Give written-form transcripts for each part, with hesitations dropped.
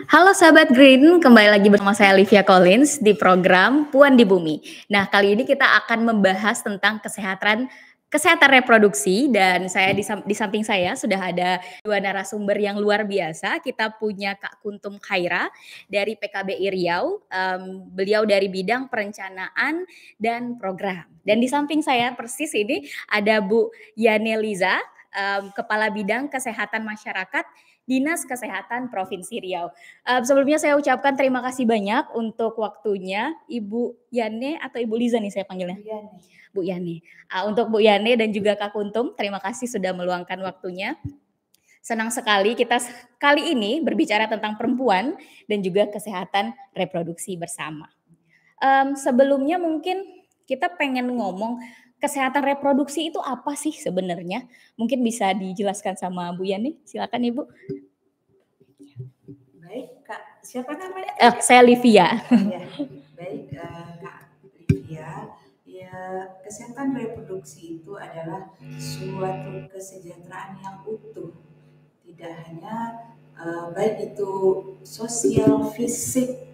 Halo sahabat Green, kembali lagi bersama saya Livia Collins di program Puan di Bumi. Nah, kali ini kita akan membahas tentang kesehatan reproduksi dan saya di samping saya sudah ada dua narasumber yang luar biasa. Kita punya Kak Kuntum Khaira dari PKBI Riau, beliau dari bidang perencanaan dan program. Dan di samping saya persis ini ada Bu Yaneliza, Kepala Bidang Kesehatan Masyarakat Dinas Kesehatan Provinsi Riau. Sebelumnya saya ucapkan terima kasih banyak untuk waktunya Ibu Yane atau Ibu Liza nih saya panggilnya? Bu Yani. Untuk Bu Yani dan juga Kak Kuntum, terima kasih sudah meluangkan waktunya. Senang sekali kita kali ini berbicara tentang perempuan dan juga kesehatan reproduksi bersama. Sebelumnya mungkin kita pengen ngomong kesehatan reproduksi itu apa sih sebenarnya? Mungkin bisa dijelaskan sama Bu Yani, silakan Ibu. Baik, Kak. Siapa namanya? Saya Livia. Ya, baik, Kak Livia. Ya, kesehatan reproduksi itu adalah suatu kesejahteraan yang utuh. Tidak hanya baik itu sosial, fisik,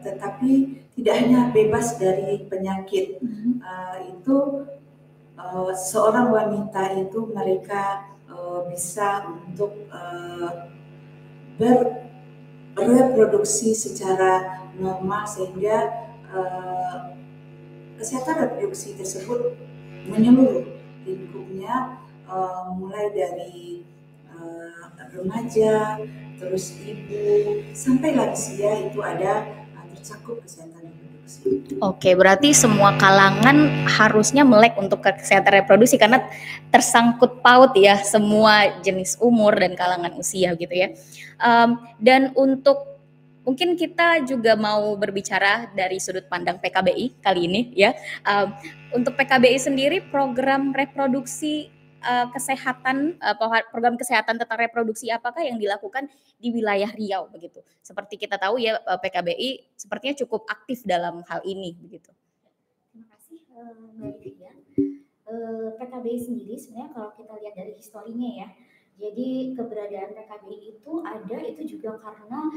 tetapi tidak hanya bebas dari penyakit. Itu seorang wanita itu mereka bisa untuk bereproduksi secara normal sehingga kesehatan reproduksi tersebut menyeluruh lingkupnya, mulai dari remaja, terus ibu sampai lansia itu ada tercakup kesehatan reproduksi. Oke, berarti semua kalangan harusnya melek untuk kesehatan reproduksi karena tersangkut paut ya semua jenis umur dan kalangan usia gitu ya. Dan untuk mungkin kita juga mau berbicara dari sudut pandang PKBI kali ini ya. Untuk PKBI sendiri program reproduksi kesehatan, program kesehatan tentang reproduksi apakah yang dilakukan di wilayah Riau begitu? Seperti kita tahu ya PKBI sepertinya cukup aktif dalam hal ini begitu. Terima kasih Mbak Livia. PKBI sendiri sebenarnya kalau kita lihat dari historinya ya, jadi keberadaan PKBI itu juga karena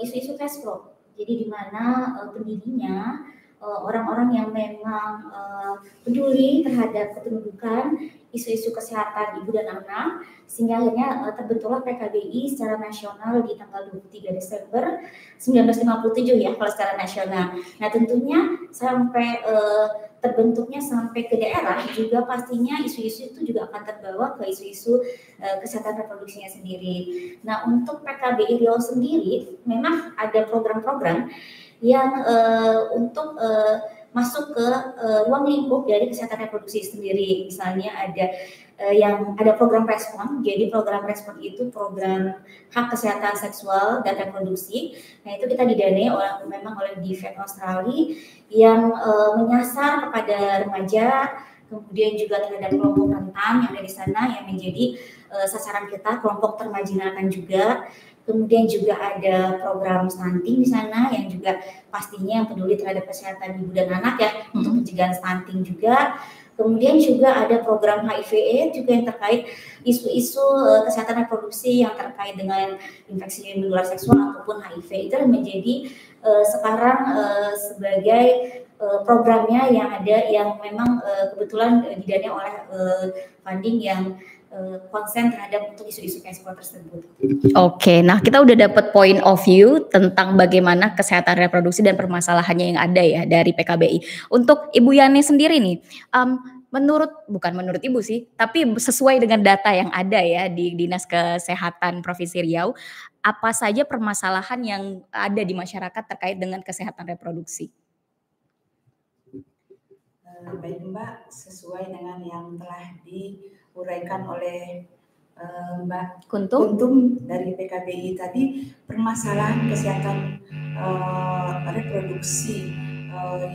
isu-isu cash flow. Jadi di mana pendirinya orang-orang yang memang peduli terhadap kependudukan, isu-isu kesehatan ibu dan anak, sehingga akhirnya terbentuklah PKBI secara nasional di tanggal 23 Desember 1957 ya kalau secara nasional. Nah tentunya sampai terbentuknya sampai ke daerah juga pastinya isu-isu itu juga akan terbawa ke isu-isu kesehatan reproduksinya sendiri. Nah untuk PKBI Riau sendiri memang ada program-program yang untuk masuk ke ruang lingkup dari kesehatan reproduksi sendiri. Misalnya ada program respon. Jadi program respon itu program hak kesehatan seksual dan reproduksi. Nah itu kita didanai oleh DFID Australia yang menyasar kepada remaja, kemudian juga terhadap kelompok rentan yang ada di sana yang menjadi sasaran kita, kelompok termarginalkan juga. Kemudian juga ada program stunting di sana yang juga pastinya yang peduli terhadap kesehatan ibu dan anak ya untuk pencegahan stunting juga. Kemudian juga ada program HIV/AIDS juga yang terkait isu-isu kesehatan reproduksi yang terkait dengan infeksi menular seksual ataupun HIV itu yang menjadi sekarang sebagai programnya yang ada yang memang kebetulan didanai oleh funding yang konsen terhadap untuk isu-isu ekspor tersebut. Oke, nah kita udah dapat point of view tentang bagaimana kesehatan reproduksi dan permasalahannya yang ada ya dari PKBI. Untuk Ibu Yani sendiri nih, bukan menurut Ibu sih, tapi sesuai dengan data yang ada ya di Dinas Kesehatan Provinsi Riau, apa saja permasalahan yang ada di masyarakat terkait dengan kesehatan reproduksi? Baik Mbak, sesuai dengan yang telah diuraikan oleh Mbak Kuntum dari PKBI tadi, permasalahan kesehatan reproduksi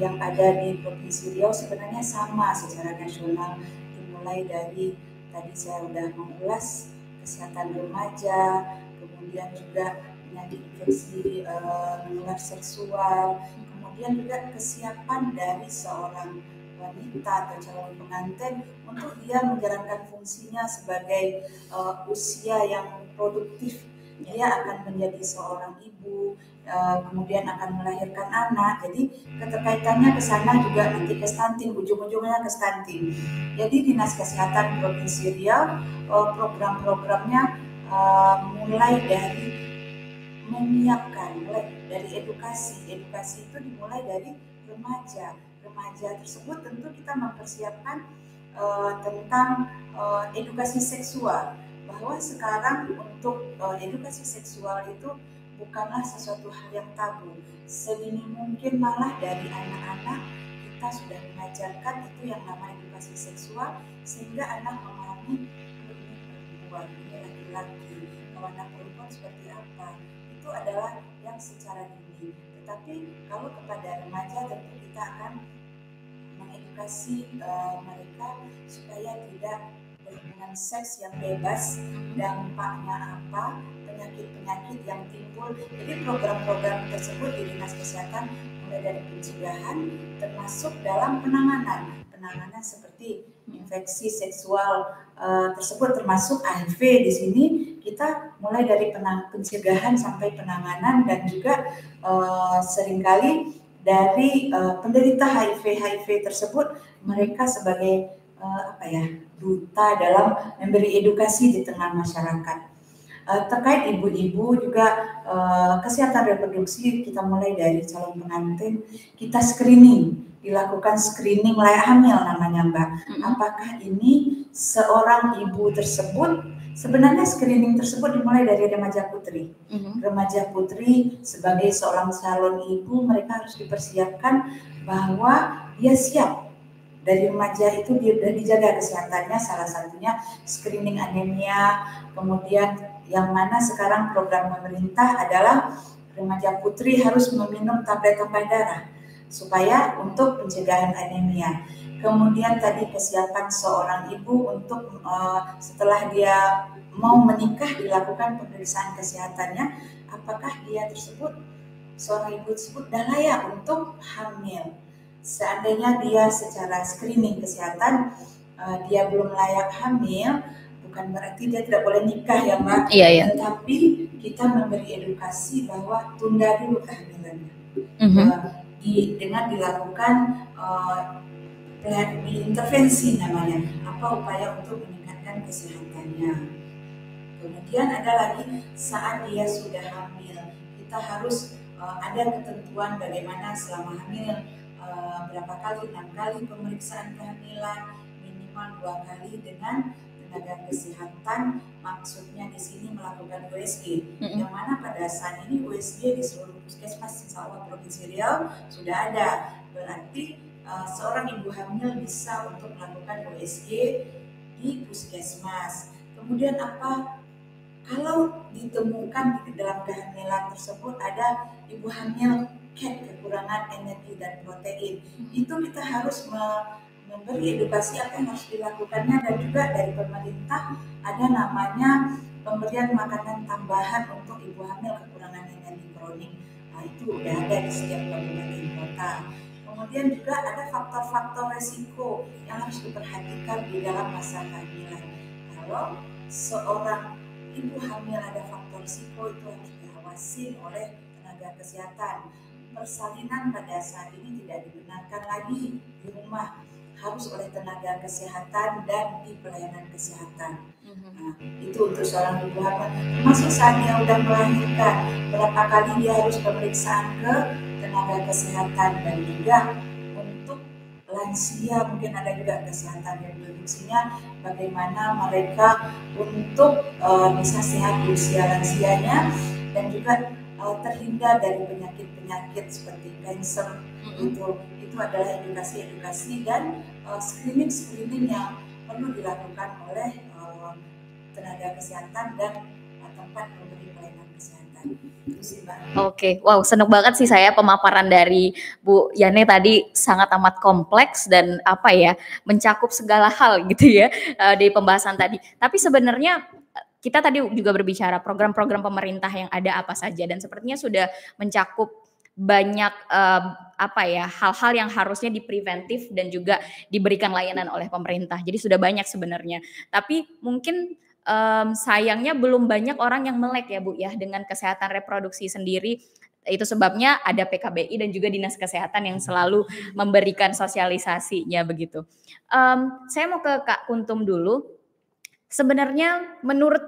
yang ada di Provinsi Riau sebenarnya sama secara nasional, dimulai dari tadi saya sudah mengulas kesehatan remaja, kemudian juga penyakit infeksi menular seksual, kemudian juga kesiapan dari seorang wanita atau calon pengantin untuk dia menjalankan fungsinya sebagai usia yang produktif dia akan menjadi seorang ibu, kemudian akan melahirkan anak. Jadi keterkaitannya ke sana juga nanti ke stunting, ujung-ujungnya ke stunting. Jadi Dinas Kesehatan Provinsi Riau program-programnya mulai dari menyiapkan, mulai dari edukasi itu dimulai dari remaja tersebut. Tentu kita mempersiapkan tentang edukasi seksual, bahwa sekarang untuk edukasi seksual itu bukanlah sesuatu hal yang tabu. Sedini mungkin malah dari anak-anak kita sudah mengajarkan itu yang namanya edukasi seksual, sehingga anak memahami ini perempuan, ini laki-laki, anak perempuan seperti apa. Itu adalah yang secara dini. Tetapi kalau kepada remaja tentu kita akan mengedukasi mereka supaya tidak berhubungan seks yang bebas, dampaknya apa, penyakit-penyakit yang timbul. Jadi program-program tersebut di Dinas Kesehatan mulai dari pencegahan termasuk dalam penanganan seperti infeksi seksual tersebut, termasuk HIV. Di sini kita mulai dari pencegahan sampai penanganan, dan juga seringkali dari penderita HIV tersebut mereka sebagai duta dalam memberi edukasi di tengah masyarakat. Terkait ibu-ibu juga kesehatan reproduksi, kita mulai dari calon pengantin, kita dilakukan screening layak hamil namanya, Mbak. Apakah ini seorang ibu tersebut, sebenarnya screening tersebut dimulai dari remaja putri. Remaja putri sebagai seorang calon ibu, mereka harus dipersiapkan bahwa dia siap. Dari remaja itu dijaga kesehatannya, salah satunya screening anemia. Kemudian yang mana sekarang program pemerintah adalah remaja putri harus meminum tablet tambah darah supaya untuk pencegahan anemia. Kemudian tadi kesiapan seorang ibu untuk setelah dia mau menikah dilakukan pemeriksaan kesehatannya, apakah dia tersebut, seorang ibu tersebut dah layak untuk hamil. Seandainya dia secara screening kesehatan dia belum layak hamil, bukan berarti dia tidak boleh nikah ya Mbak. Iya. Tetapi kita memberi edukasi bahwa tunda dulu kehamilannya. Dengan dilakukan intervensi namanya, apa upaya untuk meningkatkan kesehatannya. Kemudian ada lagi saat dia sudah hamil, kita harus ada ketentuan bagaimana selama hamil, berapa kali, 6 kali pemeriksaan kehamilan, minimal 2 kali dengan tenaga kesehatan. Maksudnya di sini melakukan USG, yang mana pada saat ini USG di seluruh puskesmas insya Allah Provinsi Riau sudah ada. Berarti seorang ibu hamil bisa untuk melakukan USG di puskesmas. Kemudian apa? Kalau ditemukan di dalam kehamilan tersebut ada ibu hamil kekurangan energi dan protein, itu kita harus memberi edukasi apa yang harus dilakukannya. Dan juga dari pemerintah ada namanya pemberian makanan tambahan untuk ibu hamil kekurangan energi kronik. Nah, itu udah ada di setiap kabupaten kota. Kemudian juga ada faktor-faktor resiko yang harus diperhatikan di dalam masa kehamilan. Kalau seorang ibu hamil ada faktor risiko, itu harus diawasi oleh tenaga kesehatan. Persalinan pada saat ini tidak dibenarkan lagi di rumah, harus oleh tenaga kesehatan dan di pelayanan kesehatan. Nah, itu untuk seorang ibu hamil. Termasuk saat dia sudah melahirkan, berapa kali dia harus pemeriksaan ke tenaga kesehatan. Dan juga untuk lansia mungkin ada juga kesehatan reproduksinya, bagaimana mereka untuk bisa sehat di usia lansianya, dan juga terhindar dari penyakit-penyakit seperti kanker. Itu adalah edukasi dan screening yang perlu dilakukan oleh tenaga kesehatan dan tempat memberi pelayanan kesehatan. Itu sih Mbak. Oke, wow, seneng banget sih saya pemaparan dari Bu Yane tadi, sangat amat kompleks dan mencakup segala hal gitu ya di pembahasan tadi. Tapi sebenarnya kita tadi juga berbicara program-program pemerintah yang ada apa saja, dan sepertinya sudah mencakup banyak hal-hal yang harusnya dipreventif dan juga diberikan layanan oleh pemerintah. Jadi sudah banyak sebenarnya. Tapi mungkin sayangnya belum banyak orang yang melek ya Bu ya dengan kesehatan reproduksi sendiri. Itu sebabnya ada PKBI dan juga Dinas Kesehatan yang selalu memberikan sosialisasinya begitu. Saya mau ke Kak Kuntum dulu. Sebenarnya menurut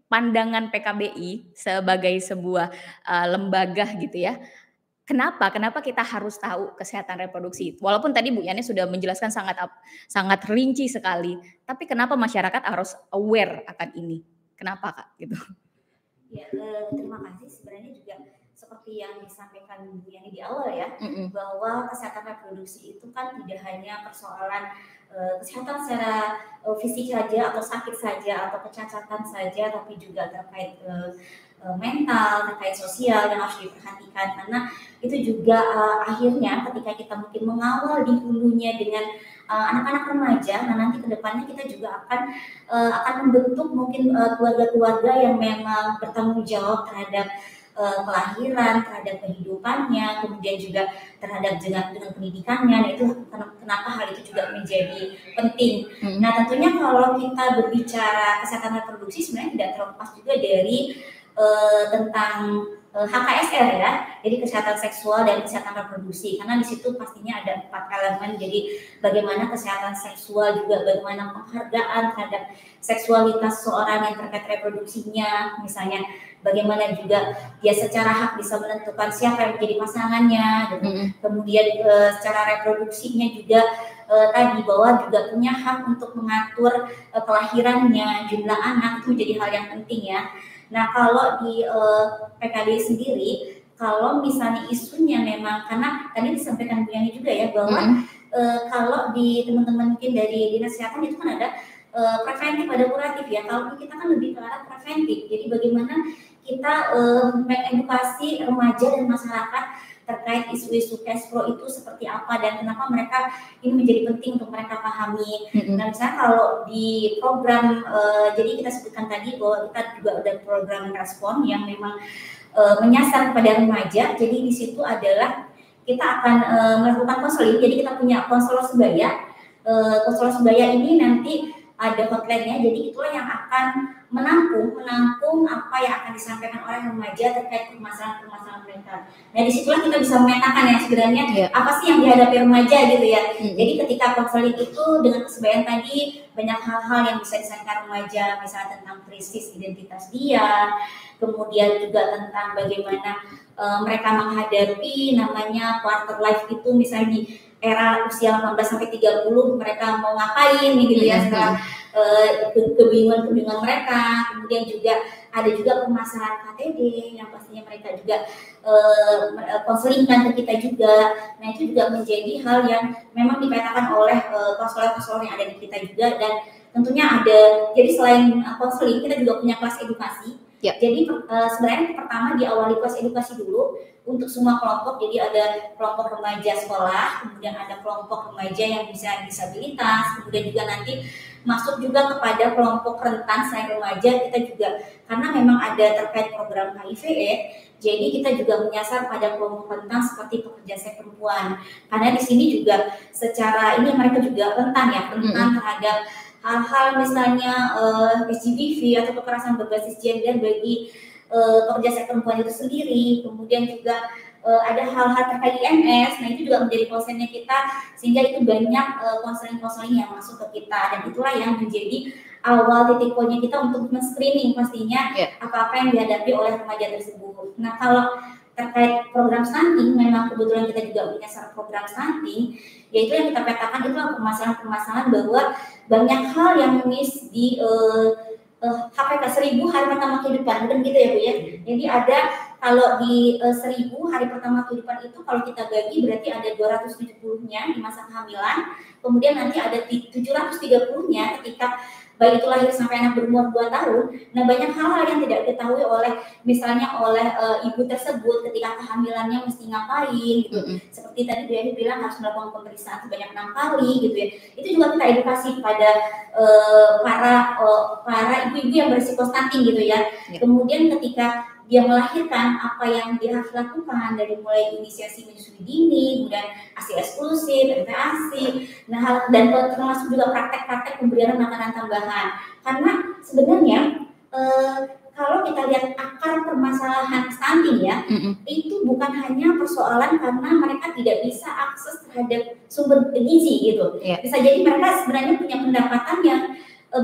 pandangan PKBI sebagai sebuah lembaga gitu ya, kenapa kita harus tahu kesehatan reproduksi? Walaupun tadi Bu Yani sudah menjelaskan sangat rinci sekali, tapi kenapa masyarakat harus aware akan ini? Kenapa Kak gitu? Ya, terima kasih. Sebenarnya juga seperti yang disampaikan Bu Yani di awal ya, bahwa kesehatan reproduksi itu kan tidak hanya persoalan kesehatan secara fisik saja atau sakit saja atau kecacatan saja, tapi juga terkait mental, terkait sosial yang harus diperhatikan, karena itu juga akhirnya ketika kita mungkin mengawal di hulunya dengan anak-anak remaja, nah nanti kedepannya kita juga akan membentuk mungkin keluarga-keluarga yang memang bertanggung jawab terhadap kelahiran, terhadap kehidupannya, kemudian juga terhadap dengan pendidikannya. Nah itu kenapa hal itu juga menjadi penting. Nah tentunya kalau kita berbicara kesehatan reproduksi sebenarnya tidak terlepas juga dari tentang HKSR ya, jadi kesehatan seksual dan kesehatan reproduksi, karena di situ pastinya ada 4 elemen. Jadi bagaimana kesehatan seksual, juga bagaimana penghargaan terhadap seksualitas seorang yang terkait reproduksinya, misalnya bagaimana juga dia secara hak bisa menentukan siapa yang menjadi pasangannya, gitu. Kemudian secara reproduksinya juga tadi bahwa juga punya hak untuk mengatur kelahirannya, jumlah anak, itu menjadi hal yang penting ya. Nah kalau di PKB sendiri, kalau misalnya isunya memang, karena tadi disampaikan Bu Yani juga ya bahwa kalau di teman-teman mungkin dari Dinas Kesehatan itu kan ada preventif, ada kuratif ya. Kalau kita kan lebih ke arah preventif, jadi bagaimana kita mengedukasi remaja dan masyarakat terkait isu-isu cash flow itu seperti apa dan kenapa mereka ini menjadi penting untuk mereka pahami. Nah misalnya kalau di program, jadi kita sebutkan tadi bahwa kita juga ada program respon yang memang menyasar kepada remaja. Jadi di situ adalah kita akan melakukan konseling. Jadi kita punya konselor sebaya. Konselor sebaya ini nanti ada hotline-nya. Jadi itulah yang akan menampung apa yang akan disampaikan oleh remaja terkait permasalahan mereka. Nah disitulah kita bisa memetakan ya sebenarnya apa sih yang dihadapi remaja gitu ya. Jadi ketika konseling itu dengan kesebayaan tadi, banyak hal-hal yang bisa disampaikan remaja, misalnya tentang krisis identitas dia, kemudian juga tentang bagaimana mereka menghadapi namanya quarter life itu, misalnya di era usia 18 sampai 30 mereka mau ngapain gitu ya, setelah kebingungan mereka. Kemudian juga ada juga permasalahan KTD yang pastinya mereka juga konselingkan ke kita juga. Nah itu juga menjadi hal yang memang dipetakan oleh konselor-konselor yang ada di kita juga. Dan tentunya ada, jadi selain konseling kita juga punya kelas edukasi. Jadi sebenarnya pertama diawali kelas edukasi dulu untuk semua kelompok. Jadi ada kelompok remaja sekolah, kemudian ada kelompok remaja yang bisa disabilitas, kemudian juga nanti masuk juga kepada kelompok rentan selain remaja. Kita juga karena memang ada terkait program HIV jadi kita juga menyasar pada kelompok rentan seperti pekerja seks perempuan, karena di sini juga secara ini mereka juga rentan terhadap hal-hal misalnya HGBV atau kekerasan berbasis gender bagi pekerja seks perempuan itu sendiri. Kemudian juga ada hal-hal terkait IMS, nah itu juga menjadi konsennya kita, sehingga itu banyak konseling-konseling yang masuk ke kita, dan itulah yang menjadi awal titik poinnya kita untuk men-screening pastinya apa-apa yang dihadapi oleh remaja tersebut. Nah kalau terkait program stunting, memang kebetulan kita juga menyasar program stunting, yaitu yang kita petakan itu permasalahan-permasalahan bahwa banyak hal yang miss di HPK 1000 hari pertama kehidupan, kan gitu ya Bu ya. Jadi ada, kalau di 1000 hari pertama kehidupan itu kalau kita bagi berarti ada 270-nya di masa kehamilan, kemudian nanti ada 730-nya ketika bayi itu lahir sampai anak berumur 2 tahun. Nah banyak hal-hal yang tidak diketahui oleh misalnya oleh ibu tersebut ketika kehamilannya mesti ngapain gitu. Seperti tadi Bu Yani bilang harus melakukan pemeriksaan sebanyak 6 kali gitu ya. Itu juga kita edukasi pada para ibu-ibu yang berisiko stunting gitu ya. Kemudian ketika dia melahirkan, apa yang dia harus lakukan, dari mulai inisiasi menyusui dini, kemudian ASI eksklusif, MPASI, nah dan termasuk juga praktek-praktek pemberian makanan tambahan. Karena sebenarnya kalau kita lihat akar permasalahan stunting ya, itu bukan hanya persoalan karena mereka tidak bisa akses terhadap sumber gizi gitu. Bisa jadi mereka sebenarnya punya pendapatan yang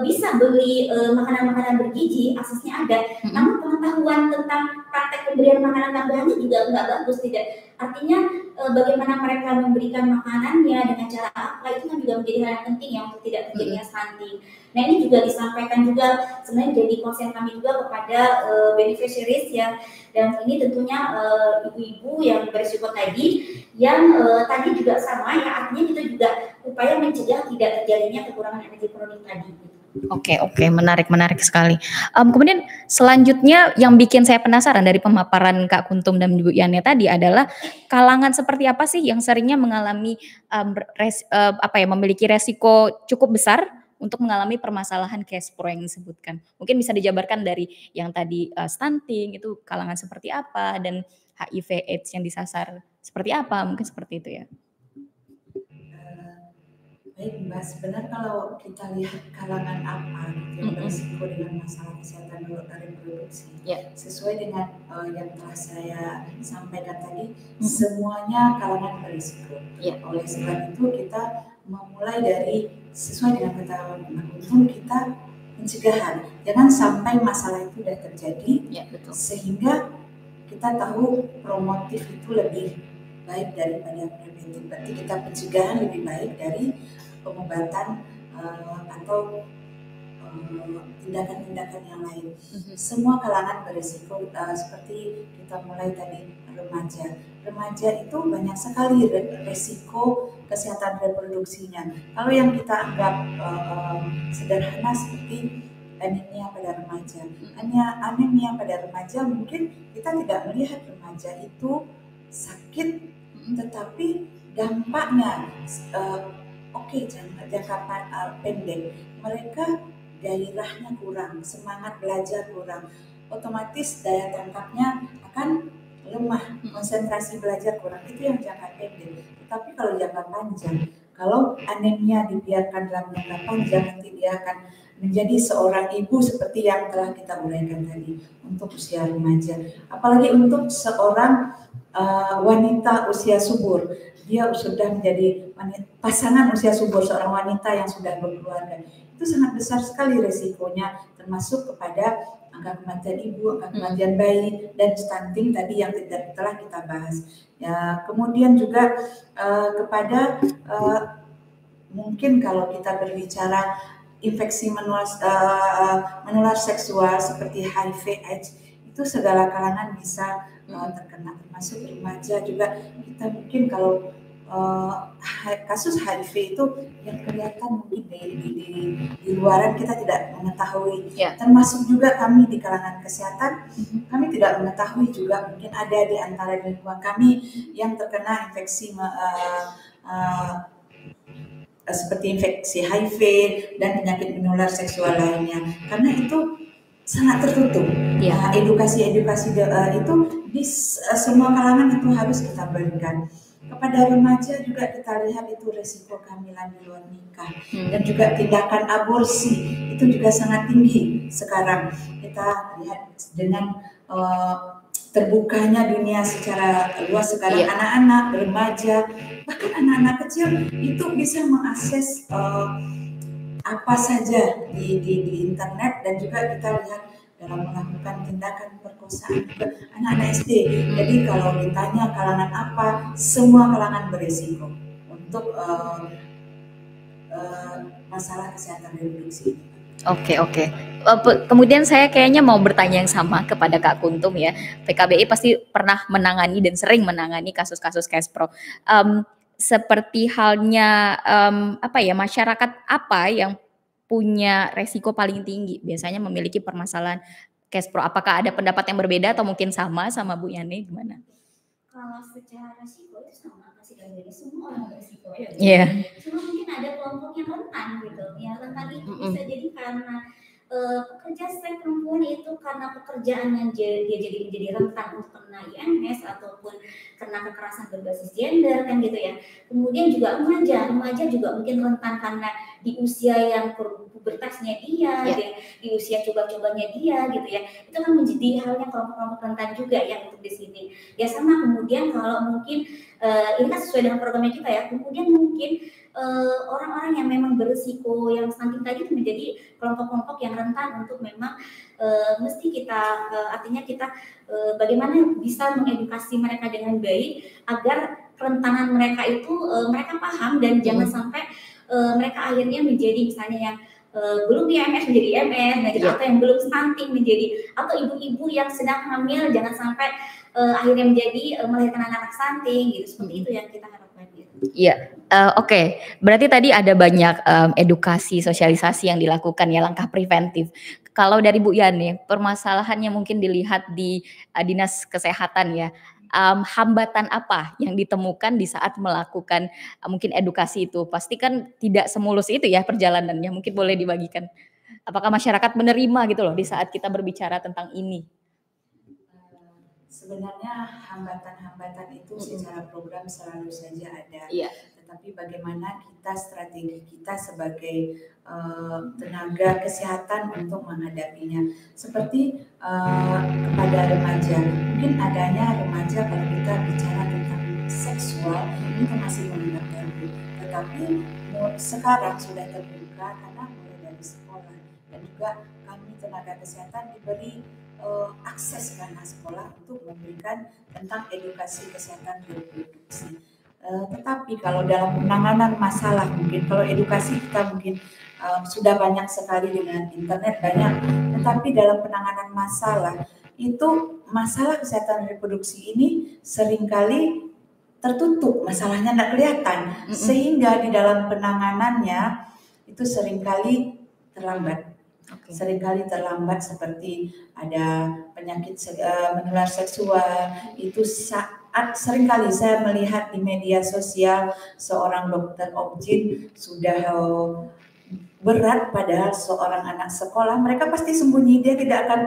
bisa beli makanan-makanan bergizi, aksesnya ada, namun pengetahuan tentang praktek pemberian makanan tambahannya juga nggak bagus, tidak. Artinya bagaimana mereka memberikan makanannya dengan cara apa itu kan juga menjadi hal yang penting ya untuk tidak terjadinya stunting. Nah ini juga disampaikan juga sebenarnya jadi konsen kami juga kepada beneficiaries ya, dan ini tentunya ibu-ibu yang berisiko tadi yang tadi juga sama ya, artinya kita juga upaya mencegah tidak terjadinya kekurangan energi kronik tadi. Oke, menarik sekali. Kemudian selanjutnya yang bikin saya penasaran dari pemaparan Kak Kuntum dan Bu Yani tadi adalah kalangan seperti apa sih yang seringnya mengalami memiliki resiko cukup besar untuk mengalami permasalahan cash flow yang disebutkan. Mungkin bisa dijabarkan dari yang tadi stunting itu kalangan seperti apa dan HIV/AIDS yang disasar seperti apa, mungkin seperti itu ya. Baik Mbak, sebenarnya kalau kita lihat kalangan apa yang berisiko dengan masalah kesehatan reproduksi, sesuai dengan yang telah saya sampaikan tadi, semuanya kalangan berisiko. Oleh sebab itu kita memulai dari sesuai dengan kata Untung, kita pencegahan, jangan sampai masalah itu sudah terjadi, sehingga kita tahu promotif itu lebih baik daripada preventif. Berarti kita pencegahan lebih baik dari pengobatan atau tindakan-tindakan yang lain. Semua kalangan berisiko, seperti kita mulai tadi remaja. Remaja itu banyak sekali resiko kesehatan reproduksinya. Kalau yang kita anggap sederhana seperti anemia pada remaja. Anemia pada remaja mungkin kita tidak melihat remaja itu sakit, tetapi dampaknya jangka pendek, mereka gairahnya kurang, semangat belajar kurang, otomatis daya tangkapnya akan lemah, konsentrasi belajar kurang. Itu yang jangka pendek. Tapi kalau jangka panjang, kalau anemia dibiarkan dalam jangka panjang, nanti dia akan menjadi seorang ibu seperti yang telah kita uraikan tadi untuk usia remaja. Apalagi untuk seorang wanita usia subur, dia sudah menjadi pasangan usia subur, seorang wanita yang sudah berkeluarga, itu sangat besar sekali resikonya, termasuk kepada angka kematian ibu, angka kematian bayi, dan stunting tadi yang telah kita bahas. Ya, kemudian juga kepada mungkin kalau kita berbicara infeksi menular seksual seperti HIV/AIDS, itu segala kalangan bisa terkena, termasuk remaja juga. Kita mungkin kalau kasus HIV itu yang kelihatan mungkin di luaran kita tidak mengetahui, termasuk juga kami di kalangan kesehatan, kami tidak mengetahui juga, mungkin ada di antara lingkungan kami yang terkena infeksi seperti infeksi HIV dan penyakit menular seksual lainnya, karena itu sangat tertutup. Edukasi itu di semua kalangan itu harus kita berikan. Kepada remaja juga kita lihat itu resiko kehamilan di luar nikah, dan juga tindakan aborsi itu juga sangat tinggi sekarang. Kita lihat dengan terbukanya dunia secara luas sekarang, anak-anak, remaja, bahkan anak-anak kecil itu bisa mengakses apa saja di internet, dan juga kita lihat dalam melakukan tindakan perkosaan juga anak-anak SD. Jadi kalau ditanya kalangan apa, semua kalangan berisiko untuk masalah kesehatan reproduksi. Oke. Kemudian saya kayaknya mau bertanya yang sama kepada Kak Kuntum ya. PKBI pasti pernah menangani dan sering menangani kasus-kasus cash pro. Seperti halnya masyarakat apa yang punya resiko paling tinggi biasanya memiliki permasalahan cash pro? Apakah ada pendapat yang berbeda atau mungkin sama Bu Yani, gimana? Kalau secara resiko itu sama kasih dari semua orang beresiko ya. Cuma mungkin ada kelompok yang rentan gitu. Yang rentan itu bisa jadi karena pekerja seks perempuan itu karena pekerjaannya dia jadi rentan untuk kena IMS ataupun kena kekerasan berbasis gender kan gitu ya. Kemudian juga remaja juga mungkin rentan karena di usia yang pubertasnya dia, di usia coba-cobanya dia gitu ya. Itu kan menjadi hal yang kelompok-kelompok rentan juga ya untuk di sini. Ya sama, kemudian kalau mungkin ini kan sesuai dengan programnya kita ya. Kemudian mungkin orang-orang yang memang berisiko yang stunting tadi itu menjadi kelompok-kelompok yang rentan untuk memang mesti kita artinya kita bagaimana bisa mengedukasi mereka dengan baik agar kerentanan mereka itu mereka paham dan jangan sampai mereka akhirnya menjadi misalnya yang belum IMS menjadi IMS, nah, gitu, atau yang belum stunting menjadi, atau ibu-ibu yang sedang hamil jangan sampai akhirnya menjadi melahirkan anak-anak stunting gitu. Seperti itu yang kita harapkan. Iya, oke. Berarti tadi ada banyak edukasi, sosialisasi yang dilakukan ya, langkah preventif. Kalau dari Bu Yani, permasalahannya mungkin dilihat di Dinas Kesehatan ya, hambatan apa yang ditemukan di saat melakukan mungkin edukasi itu? Pasti kan tidak semulus itu ya perjalanannya, mungkin boleh dibagikan. Apakah masyarakat menerima gitu loh di saat kita berbicara tentang ini? Sebenarnya hambatan-hambatan itu secara program selalu saja ada. Tetapi bagaimana kita strategi kita sebagai tenaga kesehatan untuk menghadapinya. Seperti kepada remaja, mungkin adanya remaja kalau kita bicara tentang seksual itu masih menganggap tabu. Tetapi sekarang sudah terbuka karena mulai dari sekolah dan juga kami tenaga kesehatan diberi akses karena sekolah untuk memberikan tentang edukasi kesehatan reproduksi. Tetapi kalau dalam penanganan masalah mungkin kalau edukasi kita mungkin sudah banyak sekali dengan internet banyak, tetapi dalam penanganan masalah itu masalah kesehatan reproduksi ini seringkali tertutup, masalahnya tidak kelihatan, sehingga di dalam penanganannya itu seringkali terlambat. Seringkali terlambat seperti ada penyakit menular seksual itu saat seringkali saya melihat di media sosial seorang dokter objin sudah berat padahal seorang anak sekolah mereka pasti sembunyi, dia tidak akan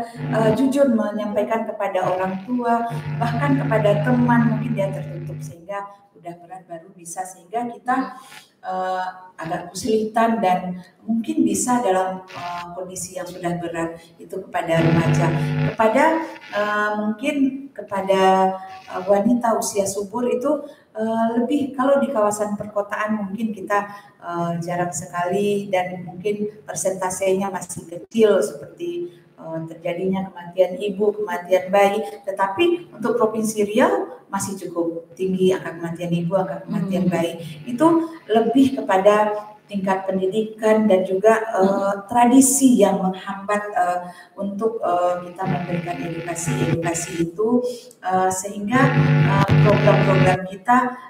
jujur menyampaikan kepada orang tua bahkan kepada teman, mungkin dia tertutup sehingga udah berat baru bisa, sehingga kita agak kesulitan dan mungkin bisa dalam kondisi yang sudah berat itu kepada remaja, kepada mungkin kepada wanita usia subur itu lebih, kalau di kawasan perkotaan mungkin kita jarang sekali dan mungkin persentasenya masih kecil seperti terjadinya kematian ibu, kematian bayi, tetapi untuk Provinsi Riau masih cukup tinggi angka kematian ibu, angka kematian bayi. Itu lebih kepada tingkat pendidikan dan juga tradisi yang menghambat untuk kita memberikan edukasi itu sehingga program-program kita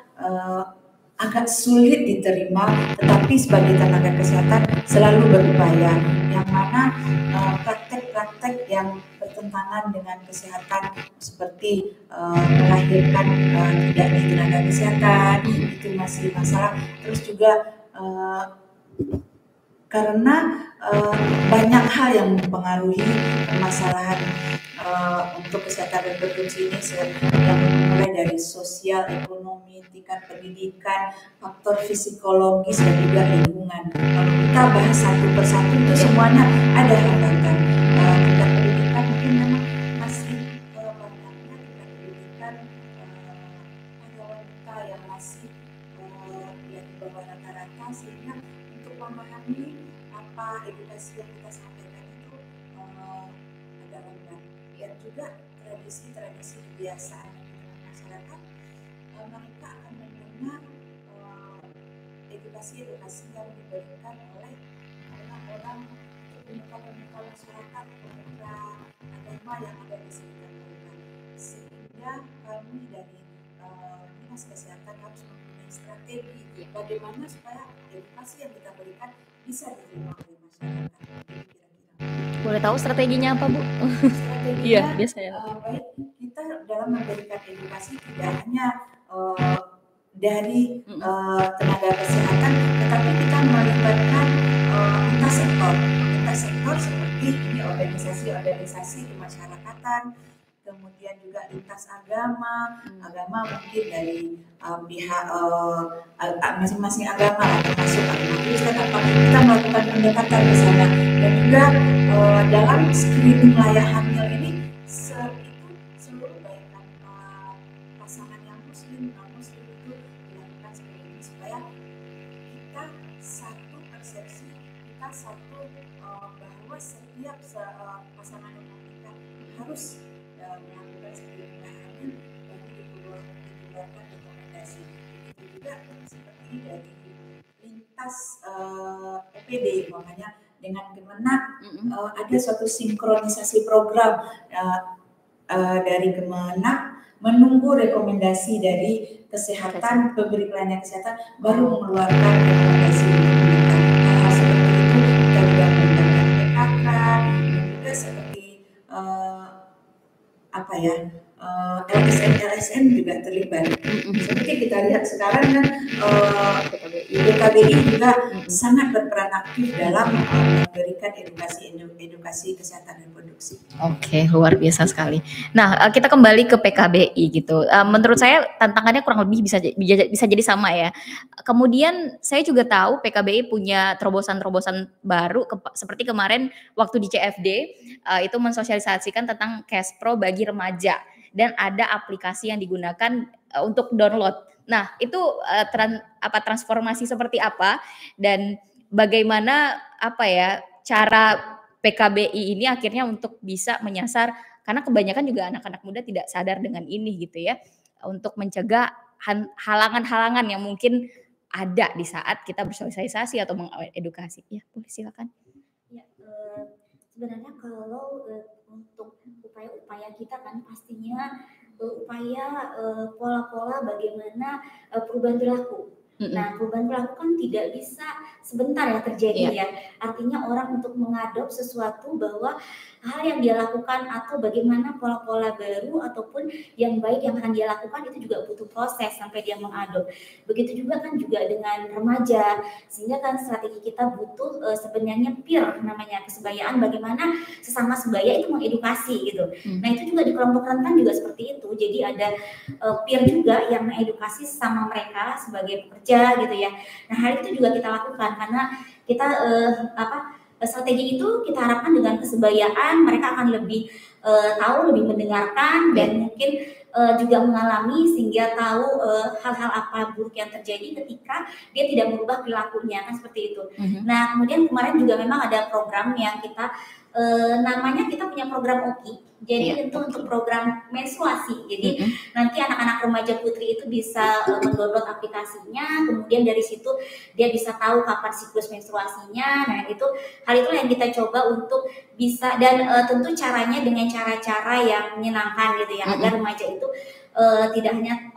agak sulit diterima, tetapi sebagai tenaga kesehatan selalu berupaya, yang mana praktek-praktek yang bertentangan dengan kesehatan seperti melahirkan tidak di tenaga kesehatan itu masih masalah. Terus juga karena banyak hal yang mempengaruhi permasalahan untuk kesehatan reproduksi ini, yang mulai dari sosial, ekonomi, tingkat pendidikan, faktor psikologis dan juga lingkungan. Kalau kita bahas satu persatu itu semuanya ada hambatan. Tingkat pendidikan mungkin memang masih banyaknya tingkat pendidikan pada wanita yang masih di bawah rata-rata, sehingga untuk memahami apa edukasi yang kita sampaikan itu agak rendah. Dan juga tradisi-tradisi kebiasaan di tengah masyarakat, mereka akan mendengar edukasi-edukasi yang diberikan oleh orang-orang, pemuka-pemuka masyarakat, pemuka agama yang ada di sekitar mereka, sehingga kami dari Dinas Kesehatan harus mempunyai strategi bagaimana supaya edukasi yang kita berikan bisa diterima oleh masyarakat. Boleh tahu strateginya apa, Bu? Iya, biasa ya. Baik, kita dalam memberikan edukasi tidak hanya dari tenaga kesehatan, tetapi kita melibatkan lintas sektor seperti ini organisasi-organisasi kemasyarakatan, kemudian juga lintas agama mungkin dari pihak masing-masing agama, termasuk agama Kristen kita melakukan pendekatan ke sana. Dan juga dalam screening layak hamil ini itu seluruh baik pasangan yang muslim non muslim itu dilakukan screening supaya kita satu persepsi, kita satu bahwa setiap pasangan yang menikah harus melakukan screening layak hamil dan dikeluarkan rekomendasi. Itu juga seperti dari lintas EPD, makanya dengan Kemenak ada suatu sinkronisasi program dari Kemenak menunggu rekomendasi dari kesehatan, pemberi pelayanan kesehatan baru mengeluarkan rekomendasi untuk seperti itu. Kita juga menggunakan PKK dan juga seperti LSN juga terlibat. Seperti kita lihat sekarang kan PKBI juga sangat berperan aktif dalam memberikan edukasi kesehatan reproduksi. Oke, luar biasa sekali. Nah, kita kembali ke PKBI gitu. Menurut saya tantangannya kurang lebih bisa jadi sama ya. Kemudian saya juga tahu PKBI punya terobosan-terobosan baru seperti kemarin waktu di CFD itu mensosialisasikan tentang Cash Pro bagi remaja dan ada aplikasi yang digunakan untuk download. Nah, itu transformasi seperti apa dan bagaimana cara PKBI ini akhirnya untuk bisa menyasar, karena kebanyakan juga anak-anak muda tidak sadar dengan ini gitu ya, untuk mencegah halangan-halangan yang mungkin ada di saat kita bersosialisasi atau mengedukasi. Ya, boleh silakan. Ya, sebenarnya kalau untuk upaya-upaya kita kan pastinya upaya pola-pola bagaimana perubahan perilaku. Nah, perubahan perilaku kan tidak bisa sebentar ya terjadi ya. Artinya orang untuk mengadop sesuatu bahwa hal yang dia lakukan atau bagaimana pola-pola baru ataupun yang baik yang akan dia lakukan itu juga butuh proses sampai dia mengadop. Begitu juga kan juga dengan remaja, sehingga kan strategi kita butuh sebenarnya peer, namanya kesebayaan, bagaimana sesama sebaya itu mengedukasi gitu. Nah, itu juga di kelompok rentan juga seperti itu. Jadi ada peer juga yang mengedukasi sesama mereka sebagai pekerja gitu ya. Nah, hal itu juga kita lakukan karena kita strategi itu kita harapkan dengan kesebayaan mereka akan lebih tahu, lebih mendengarkan dan mungkin juga mengalami sehingga tahu hal-hal apa buruk yang terjadi ketika dia tidak merubah perilakunya, kan seperti itu. Nah, kemudian kemarin juga memang ada program yang kita namanya kita punya program OKI. Jadi itu untuk program menstruasi. Jadi nanti anak-anak remaja putri itu bisa mendownload aplikasinya, kemudian dari situ dia bisa tahu kapan siklus menstruasinya. Nah, hal itu yang kita coba untuk bisa, dan tentu caranya dengan cara-cara yang menyenangkan gitu ya, agar remaja itu tidak hanya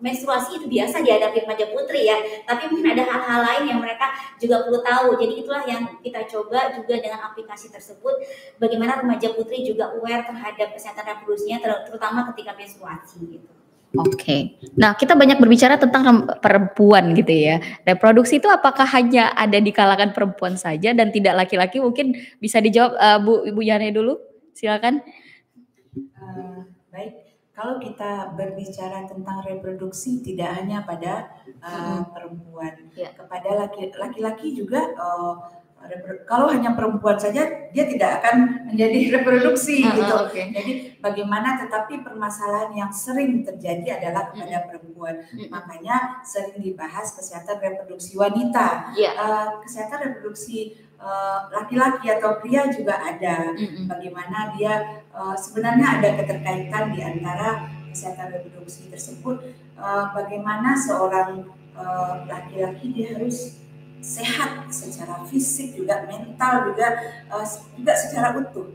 menstruasi itu biasa dihadapi remaja putri ya, tapi mungkin ada hal-hal lain yang mereka juga perlu tahu. Jadi itulah yang kita coba juga dengan aplikasi tersebut, bagaimana remaja putri juga aware terhadap kesehatan reproduksinya, terutama ketika menstruasi gitu. Oke. Nah, kita banyak berbicara tentang perempuan gitu ya. Reproduksi itu apakah hanya ada di kalangan perempuan saja dan tidak laki-laki? Mungkin bisa dijawab Bu Yane dulu. Silakan. Baik. Kalau kita berbicara tentang reproduksi tidak hanya pada perempuan, kepada laki-laki juga. Kalau hanya perempuan saja dia tidak akan menjadi reproduksi gitu. Jadi bagaimana, tetapi permasalahan yang sering terjadi adalah kepada perempuan. Makanya sering dibahas kesehatan reproduksi wanita. Kesehatan reproduksi laki-laki atau pria juga ada. Bagaimana dia sebenarnya ada keterkaitan di antara kesehatan reproduksi tersebut. Bagaimana seorang laki-laki dia harus sehat secara fisik juga, mental juga secara utuh,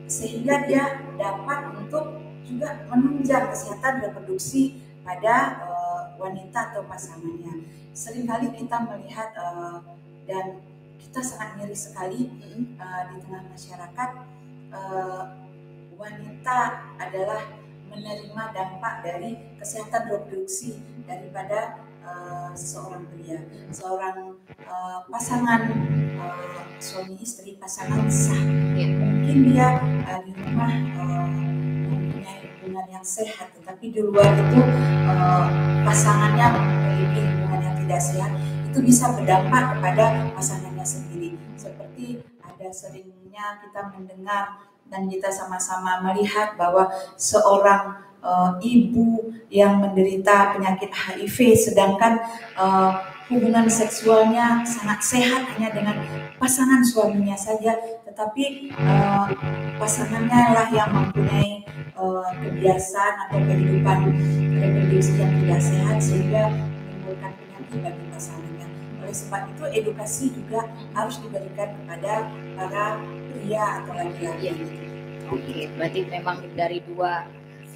sehingga dia dapat untuk juga menunjang kesehatan reproduksi pada wanita atau pasangannya. Seringkali kita melihat dan kita sangat miris sekali di tengah masyarakat, wanita adalah menerima dampak dari kesehatan reproduksi daripada seorang pria, seorang pasangan suami istri, pasangan sah. Mungkin dia di rumah hubungan yang sehat, tetapi di luar itu pasangannya memiliki hubungan yang tidak sehat, itu bisa berdampak kepada pasangannya sendiri. Seperti ada seringnya kita mendengar dan kita sama-sama melihat bahwa seorang ibu yang menderita penyakit HIV sedangkan hubungan seksualnya sangat sehat hanya dengan pasangan suaminya saja, tetapi pasangannya lah yang mempunyai kebiasaan atau kehidupan reproduksi yang tidak sehat sehingga menimbulkan penyakit bagi pasangannya. Oleh sebab itu edukasi juga harus diberikan kepada para pria atau laki-laki. Oke, berarti memang dari dua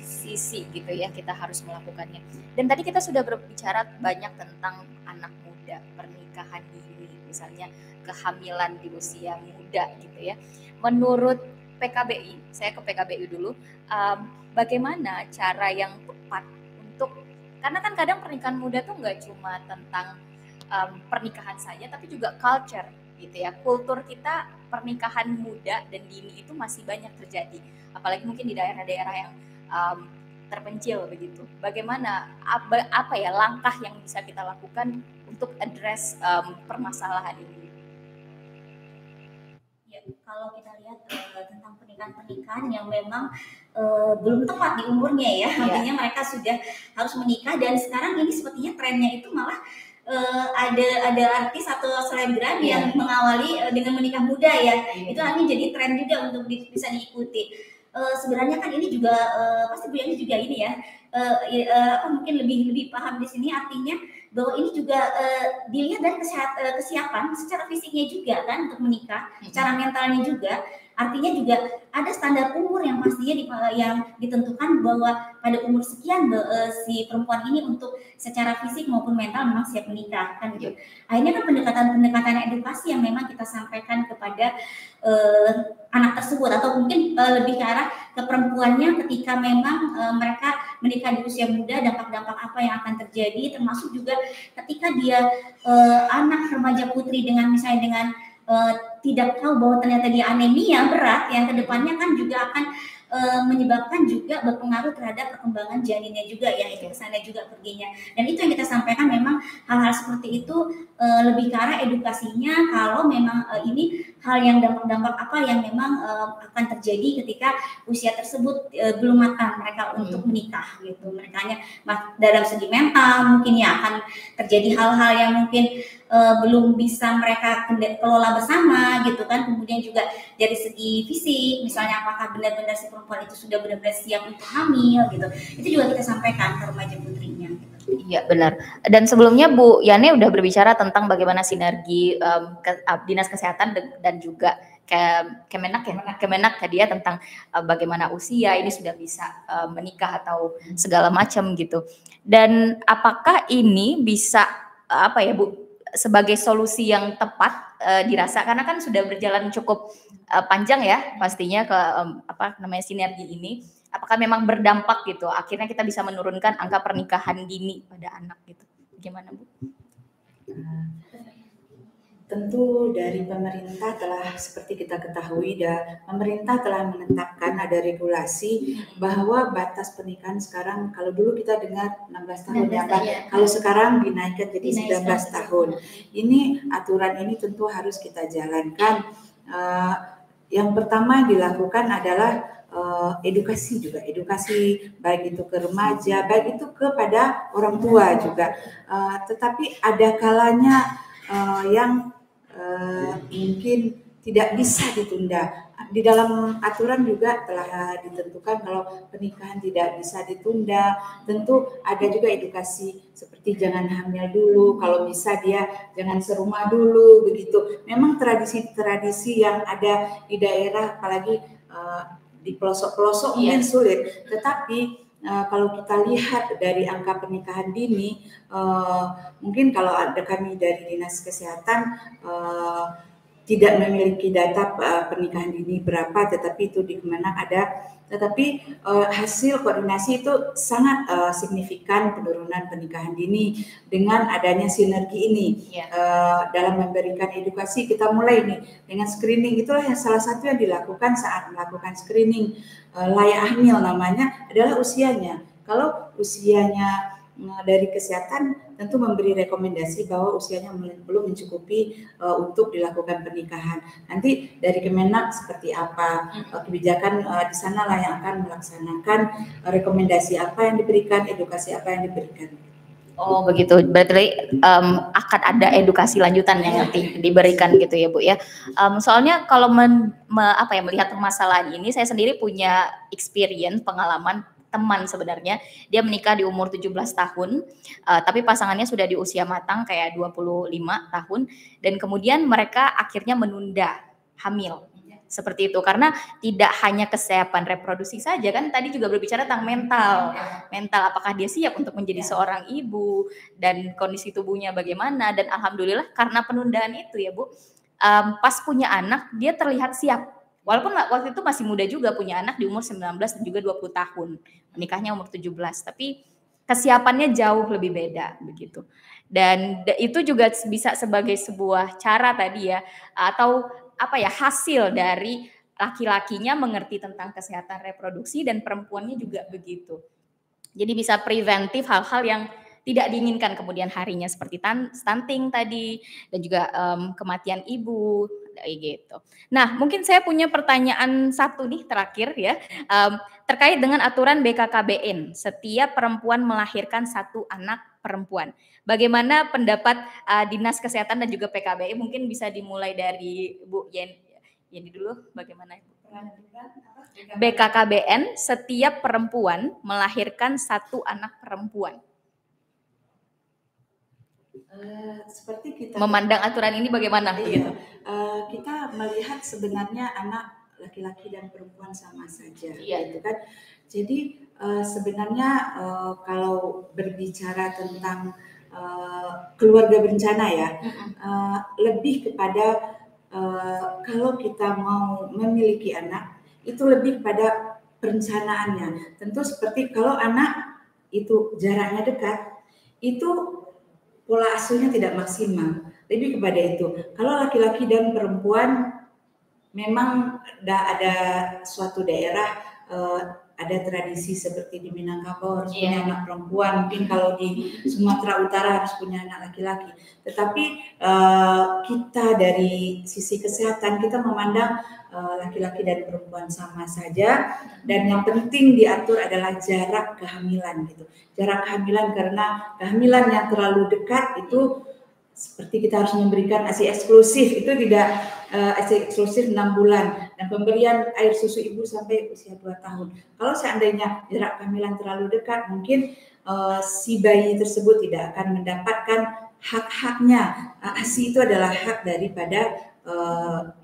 sisi gitu ya kita harus melakukannya. Dan tadi kita sudah berbicara banyak tentang anak muda, pernikahan dini, misalnya kehamilan di usia muda gitu ya. Menurut PKBI, saya ke PKBI dulu, bagaimana cara yang tepat untuk, karena kan kadang pernikahan muda tuh nggak cuma tentang pernikahan saja, tapi juga culture gitu ya. Kultur kita pernikahan muda dan dini itu masih banyak terjadi, apalagi mungkin di daerah-daerah yang terpencil begitu. Bagaimana apa ya langkah yang bisa kita lakukan untuk address permasalahan ini? Ya, kalau kita lihat tentang pernikahan-pernikahan yang memang belum tepat di umurnya ya, artinya mereka sudah harus menikah dan sekarang ini sepertinya trennya itu malah ada artis atau selebgram yang mengawali dengan menikah muda ya. Itu artinya jadi tren juga untuk bisa diikuti. Sebenarnya kan ini juga pasti Bu Yani juga ini ya mungkin lebih paham di sini, artinya bahwa ini juga dilihat dari kesiapan secara fisiknya juga kan untuk menikah, secara mentalnya juga. Artinya juga ada standar umur yang pastinya yang ditentukan bahwa pada umur sekian si perempuan ini untuk secara fisik maupun mental memang siap menikah kan gitu. Akhirnya kan pendekatan edukasi yang memang kita sampaikan kepada anak tersebut atau mungkin lebih ke arah ke perempuannya ketika memang mereka menikah di usia muda, dampak-dampak apa yang akan terjadi, termasuk juga ketika dia anak remaja putri dengan misalnya dengan tidak tahu bahwa ternyata dia anemia berat yang kedepannya kan juga akan menyebabkan juga berpengaruh terhadap perkembangan janinnya juga ya, itu kesana juga perginya. Dan itu yang kita sampaikan, memang hal-hal seperti itu lebih ke arah edukasinya kalau memang ini hal yang dampak-dampak apa yang memang akan terjadi ketika usia tersebut belum matang mereka untuk menikah gitu. Merekanya dalam segi mental mungkin ya akan terjadi hal-hal yang mungkin belum bisa mereka kelola bersama gitu kan. Kemudian juga dari segi fisik, misalnya apakah benar-benar si perempuan itu sudah benar-benar siap untuk hamil gitu. Itu juga kita sampaikan ke remaja putrinya gitu. Iya benar. Dan sebelumnya Bu Yani udah berbicara tentang bagaimana sinergi Dinas Kesehatan dan juga Kemenak tadi ya, tentang bagaimana usia ini sudah bisa menikah atau segala macam gitu. Dan apakah ini bisa apa ya Bu sebagai solusi yang tepat dirasa, karena kan sudah berjalan cukup panjang ya pastinya ke apa namanya sinergi ini, apakah memang berdampak gitu akhirnya kita bisa menurunkan angka pernikahan dini pada anak gitu, gimana Bu? Tentu dari pemerintah telah, seperti kita ketahui, pemerintah telah menetapkan ada regulasi bahwa batas pernikahan sekarang, kalau dulu kita dengar 16 tahun ya Pak, kalau sekarang dinaikkan jadi 19 tahun. Ini aturan ini tentu harus kita jalankan. Yang pertama dilakukan adalah edukasi juga, edukasi baik itu ke remaja, baik itu kepada orang tua juga. Tetapi ada kalanya yang mungkin tidak bisa ditunda. Di dalam aturan juga telah ditentukan kalau pernikahan tidak bisa ditunda. Tentu ada juga edukasi seperti jangan hamil dulu, kalau bisa dia jangan serumah dulu begitu. Memang tradisi-tradisi yang ada di daerah, apalagi di pelosok-pelosok mungkin sulit, tetapi kalau kita lihat dari angka pernikahan dini, mungkin kalau ada kami dari Dinas Kesehatan tidak memiliki data pernikahan dini berapa, tetapi itu di Kemenak ada. Tetapi hasil koordinasi itu sangat signifikan penurunan pernikahan dini dengan adanya sinergi ini. Dalam memberikan edukasi, kita mulai nih dengan screening. Itulah yang salah satu yang dilakukan saat melakukan screening layak hamil, namanya adalah usianya. Kalau usianya dari kesehatan tentu memberi rekomendasi bahwa usianya belum mencukupi untuk dilakukan pernikahan. Nanti dari Kemenak seperti apa kebijakan di sanalah yang akan melaksanakan rekomendasi apa yang diberikan, edukasi apa yang diberikan. Oh begitu, berarti akan ada edukasi lanjutan yang nanti diberikan gitu ya Bu ya. Soalnya kalau melihat permasalahan ini, saya sendiri punya experience, pengalaman teman sebenarnya, dia menikah di umur 17 tahun, tapi pasangannya sudah di usia matang kayak 25 tahun, dan kemudian mereka akhirnya menunda hamil. Seperti itu, karena tidak hanya kesiapan reproduksi saja, kan tadi juga berbicara tentang mental, apakah dia siap untuk menjadi seorang ibu, dan kondisi tubuhnya bagaimana, dan alhamdulillah karena penundaan itu ya Bu, pas punya anak, dia terlihat siap. Walaupun waktu itu masih muda juga, punya anak di umur 19 dan juga 20 tahun. Menikahnya umur 17, tapi kesiapannya jauh lebih beda begitu. Dan itu juga bisa sebagai sebuah cara tadi ya, atau hasil dari laki-lakinya mengerti tentang kesehatan reproduksi dan perempuannya juga begitu. Jadi bisa preventif hal-hal yang tidak diinginkan kemudian harinya, seperti stunting tadi dan juga kematian ibu gitu. Nah, mungkin saya punya pertanyaan satu nih terakhir ya, terkait dengan aturan BKKBN, setiap perempuan melahirkan satu anak perempuan. Bagaimana pendapat Dinas Kesehatan dan juga PKBI? Mungkin bisa dimulai dari Bu Yeni dulu, bagaimana Ibu? BKKBN, setiap perempuan melahirkan satu anak perempuan. Seperti kita memandang aturan ini bagaimana? Gitu. Kita melihat sebenarnya anak laki-laki dan perempuan sama saja, gitu kan. Jadi sebenarnya kalau berbicara tentang keluarga berencana ya, lebih kepada kalau kita mau memiliki anak itu lebih pada perencanaannya. Tentu seperti kalau anak itu jaraknya dekat, itu pola asuhnya tidak maksimal, lebih kepada itu. Kalau laki-laki dan perempuan memang ada suatu daerah ada tradisi seperti di Minangkabau harus punya anak perempuan, mungkin kalau di Sumatera Utara harus punya anak laki-laki. Tetapi kita dari sisi kesehatan kita memandang laki-laki dan perempuan sama saja, dan yang penting diatur adalah jarak kehamilan gitu. Jarak kehamilan, karena kehamilan yang terlalu dekat itu seperti kita harus memberikan ASI eksklusif, itu tidak ASI eksklusif 6 bulan, dan pemberian air susu ibu sampai usia 2 tahun. Kalau seandainya jarak kehamilan terlalu dekat, mungkin si bayi tersebut tidak akan mendapatkan hak-haknya. ASI itu adalah hak daripada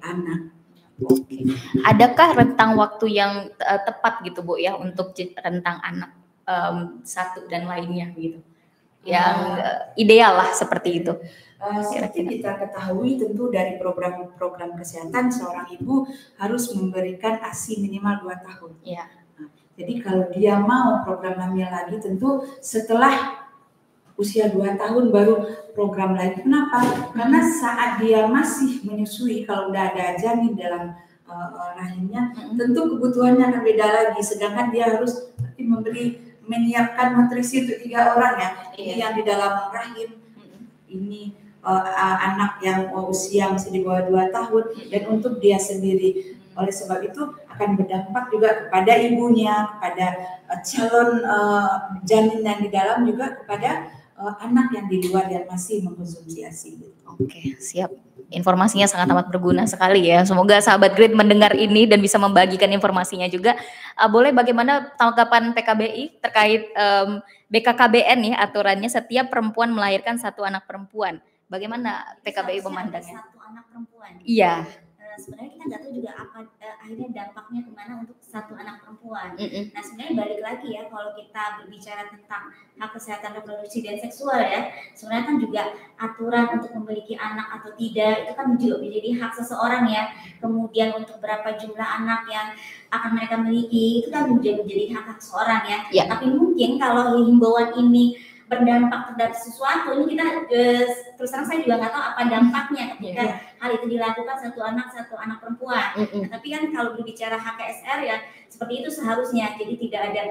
anak. Adakah rentang waktu yang tepat gitu Bu ya untuk rentang anak satu dan lainnya gitu, yang ideal lah seperti itu? Seperti kita ketahui, tentu dari program kesehatan seorang ibu harus memberikan ASI minimal 2 tahun. Nah, jadi kalau dia mau program hamil lagi, tentu setelah usia 2 tahun baru program lagi. Kenapa? Karena saat dia masih menyusui, kalau udah ada janin dalam rahimnya, tentu kebutuhannya akan beda lagi. Sedangkan dia harus menyiapkan nutrisi untuk 3 orang ya. Ini yang di dalam rahim, ini anak yang usia masih di bawah 2 tahun, dan untuk dia sendiri. Oleh sebab itu akan berdampak juga kepada ibunya, kepada calon janin yang di dalam, juga kepada anak yang di luar yang masih mengkonsumsi ASI. Oke, siap. Informasinya sangat amat berguna sekali ya. Semoga sahabat Grid mendengar ini dan bisa membagikan informasinya juga. Boleh bagaimana tanggapan PKBI terkait BKKBN ya, aturannya setiap perempuan melahirkan satu anak perempuan. Bagaimana PKBI memandangnya? Satu anak perempuan. Iya. sebenarnya kita nggak tahu juga apa akhirnya dampaknya kemana untuk satu anak perempuan. Nah sebenarnya balik lagi ya, kalau kita berbicara tentang hak kesehatan reproduksi dan seksual ya, sebenarnya kan juga aturan untuk memiliki anak atau tidak itu kan juga menjadi hak seseorang ya. Kemudian untuk berapa jumlah anak yang akan mereka miliki itu kan menjadi hak seseorang ya. Tapi mungkin kalau himbauan ini berdampak terhadap sesuatu, ini kita terus terang saya juga nggak tahu apa dampaknya ketika hal itu dilakukan satu anak perempuan. Tapi kan kalau berbicara HKSR ya seperti itu seharusnya, jadi tidak ada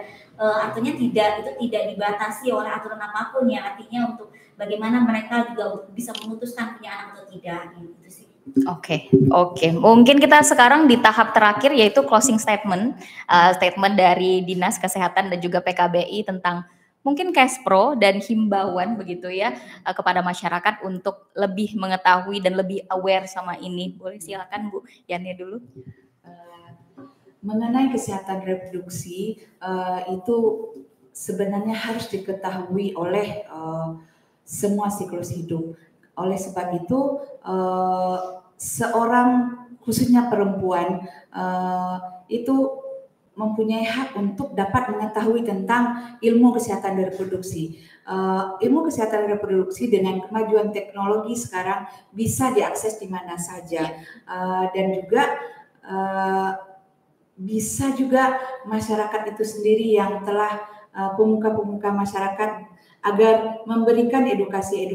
artinya tidak dibatasi oleh aturan apapun ya, artinya untuk bagaimana mereka juga bisa memutuskan punya anak atau tidak gitu sih. Oke. Mungkin kita sekarang di tahap terakhir yaitu closing statement dari Dinas Kesehatan dan juga PKBI tentang mungkin Kespro dan himbauan begitu ya kepada masyarakat untuk lebih mengetahui dan lebih aware sama ini. Boleh silakan Bu Yani dulu. Mengenai kesehatan reproduksi itu sebenarnya harus diketahui oleh semua siklus hidup. Oleh sebab itu seorang khususnya perempuan itu mempunyai hak untuk dapat mengetahui tentang ilmu kesehatan reproduksi. Ilmu kesehatan reproduksi dengan kemajuan teknologi sekarang bisa diakses di mana saja dan juga bisa juga masyarakat itu sendiri yang telah pemuka-pemuka masyarakat agar memberikan edukasi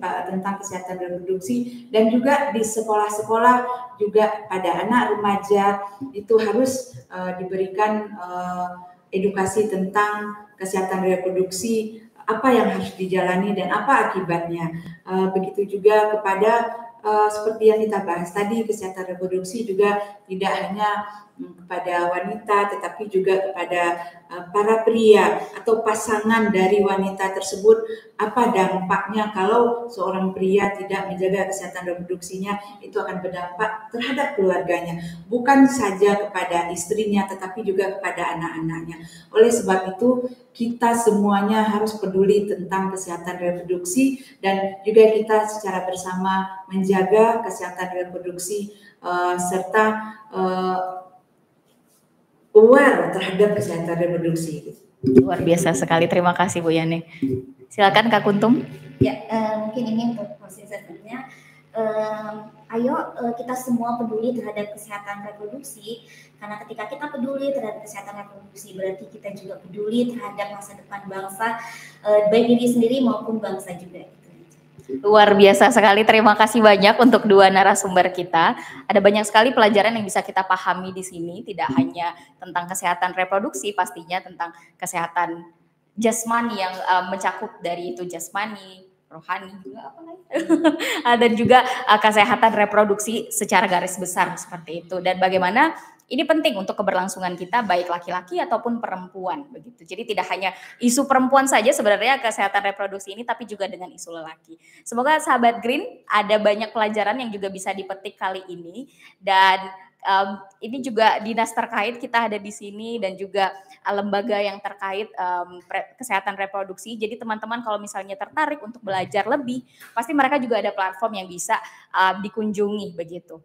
tentang kesehatan reproduksi, dan juga di sekolah-sekolah juga pada anak remaja itu harus diberikan edukasi tentang kesehatan reproduksi, apa yang harus dijalani dan apa akibatnya. Begitu juga kepada seperti yang kita bahas tadi, kesehatan reproduksi juga tidak hanya kepada wanita tetapi juga kepada para pria atau pasangan dari wanita tersebut. Apa dampaknya kalau seorang pria tidak menjaga kesehatan reproduksinya, itu akan berdampak terhadap keluarganya, bukan saja kepada istrinya tetapi juga kepada anak-anaknya. Oleh sebab itu kita semuanya harus peduli tentang kesehatan reproduksi dan juga kita secara bersama menjaga kesehatan reproduksi serta aware terhadap kesehatan reproduksi. Luar biasa sekali, terima kasih Bu Yani. Silakan Kak Kuntum. Ya, mungkin ini untuk proses selanjutnya. Ayo kita semua peduli terhadap kesehatan reproduksi, karena ketika kita peduli terhadap kesehatan reproduksi berarti kita juga peduli terhadap masa depan bangsa, baik diri sendiri maupun bangsa juga. Luar biasa sekali, terima kasih banyak untuk dua narasumber kita. Ada banyak sekali pelajaran yang bisa kita pahami di sini, tidak hanya tentang kesehatan reproduksi, pastinya tentang kesehatan jasmani yang mencakup dari itu jasmani, rohani juga apa lagi? Dan juga kesehatan reproduksi secara garis besar seperti itu, dan bagaimana ini penting untuk keberlangsungan kita baik laki-laki ataupun perempuan begitu. Jadi tidak hanya isu perempuan saja sebenarnya kesehatan reproduksi ini, tapi juga dengan isu lelaki. Semoga sahabat Green ada banyak pelajaran yang juga bisa dipetik kali ini, dan ini juga dinas terkait kita ada di sini dan juga lembaga yang terkait kesehatan reproduksi. Jadi teman-teman kalau misalnya tertarik untuk belajar lebih, pasti mereka juga ada platform yang bisa dikunjungi begitu.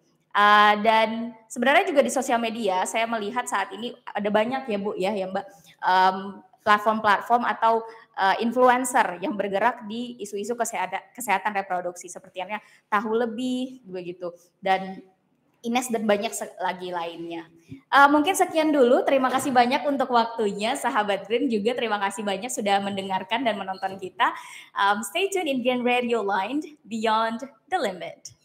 Dan sebenarnya juga di sosial media saya melihat saat ini ada banyak ya Bu ya Mbak platform-platform atau influencer yang bergerak di isu-isu kesehatan reproduksi sepertinya Tahu Lebih begitu, dan Ines dan banyak lagi lainnya. Mungkin sekian dulu, terima kasih banyak untuk waktunya sahabat Green, juga terima kasih banyak sudah mendengarkan dan menonton kita. Stay tuned in Green Radio Line, Beyond the Limit.